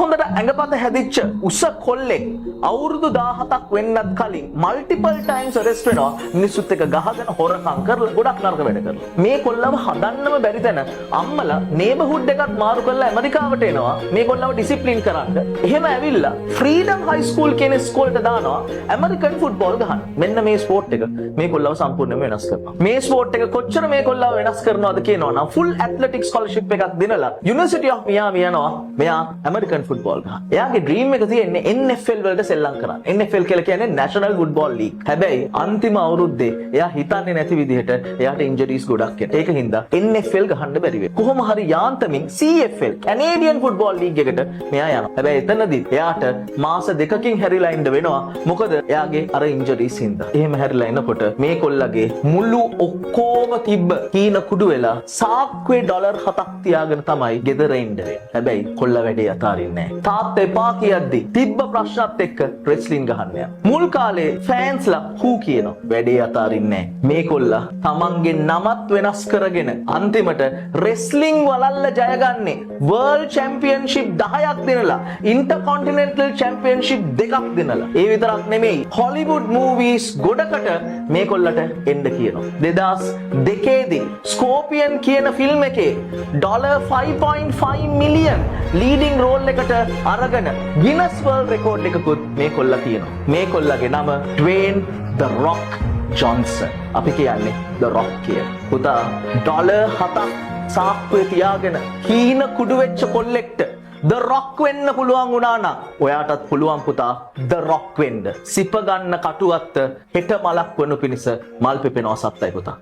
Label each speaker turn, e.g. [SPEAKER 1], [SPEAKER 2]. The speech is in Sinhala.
[SPEAKER 1] හොඳට ඇඟපත හැදිච්ච උස කොල්ලෙක් අවුරුදු 17ක් වෙන්නත් කලින් මල්ටිපල් ටයිම්ස් අරෙස්ට් වෙනවා මිනිස්සුත් එක්ක ගහගෙන හොරකම් කරලා ගොඩක් නරක වැඩ කරලා. මේ කොල්ලව හදන්නම බැරි තැන අම්මලා නේබර්හුඩ් එකත් මාරු කරලා ඇමරිකාවට එනවා මේ කොල්ලව ඩිසිප්ලින් කරන්න. එහෙම ඇවිල්ලා ෆ්‍රීඩම් හයි ස්කූල් කියන ස්කෝලේට දානවා ඇමරිකන් ෆුට්බෝල් ගහන්න. මෙන්න මේ ස්පෝර්ට් එක මේ කොල්ලව සම්පූර්ණයෙන්ම වෙනස් කරනවා. මේ ස්පෝර්ට් එක කොච්චර මේ කොල්ලව වෙනස් කරනවද කියනවා නම් ෆුල් ඇත්ලටික් ස්කෝලර්ෂිප් එකක් දෙනලා යුනිවර්සිටි ඔෆ් මියාමි යනවා. මෙයා ඇමරිකන් ෆුට්බෝල් ගහන. එයාගේ ඩ්‍රීම් එක තියෙන්නේ NFL වලට සෙල්ලම් කරන්න. NFL කියලා කියන්නේ නැෂනල් ෆුට්බෝල් ලීග්. හැබැයි අන්තිම අවුරුද්දේ එයා හිතන්නේ නැති විදිහට එයාට ඉන්ජරිස් ගොඩක් එනවා. ඒක හින්දා NFL ගහන්න බැරි වෙනවා. කොහොම හරි යාන්තමින් CFL කැනේඩියන් ෆුට්බෝල් ලීග් එකට මෙයා යනවා. හැබැයි එතනදී එයාට මාස දෙකකින් හැරිලා ඉන්න වෙනවා. මොකද එයාගේ අර ඉන්ජරිස් හින්දා. එහෙම හැරිලා එනකොට මේ කොල්ලගේ මුළු ඔක්කොම තිබ්බ කීන කුඩු වෙලා සාක්කුවේ ඩොලර් 7ක් තියාගෙන තමයි ගෙදර ඉන්නේ. හැබැයි කොල්ල වැඩේ අතාරින්නේ නැහැ. තාත්තා එපා කියද්දි තිබ්බ ප්‍රශ්නත් එක්ක රෙස්ලින් ගහන්න යනවා. මුල් කාලේ ෆෑන්ස්ලා හූ කියනවා. වැඩේ අතාරින්නේ නැහැ. මේ කොල්ලා තමන්ගේ නමත් වෙනස් කරගෙන අන්තිමට රෙස්ලින් වලල්ල ජයගන්නේ වර්ල්ඩ් චැම්පියන්ෂිප් 10ක් දෙනලා ඉන්ටර්කොන්ටිනෙන්ටල් චැම්පියන්ෂිප් 2ක් දෙනලා. ඒ විතරක් නෙමෙයි හොලිවුඩ් මූවීස් ගොඩකට මේ කොල්ලට එන්න කියනවා. 2002 දී ස්කෝපියන් කියන ෆිල්ම් එකේ $5.5 මිලියන් ලීඩින් රෝල් එකට අරගෙන ගිනස් වර්ල්ඩ් රෙකෝඩ් එකකුත් මේ කොල්ලා තියෙනවා. මේ කොල්ලගේ නම ඩ්වේන් The Rock Johnson. අපි කියන්නේ The Rock කියලා. පුතා $7ක් සාක්කුවේ තියාගෙන හීන කුඩු වෙච්ච කොල්ලෙක්ට The Rock වෙන්න පුළුවන් වුණා නම් ඔයාටත් පුළුවන් පුතා The Rock වෙන්න. සිප ගන්න කටුවත්ත හෙට මලක් වනු පිණිස මල් පෙපෙනවා සත්තයි පුතා.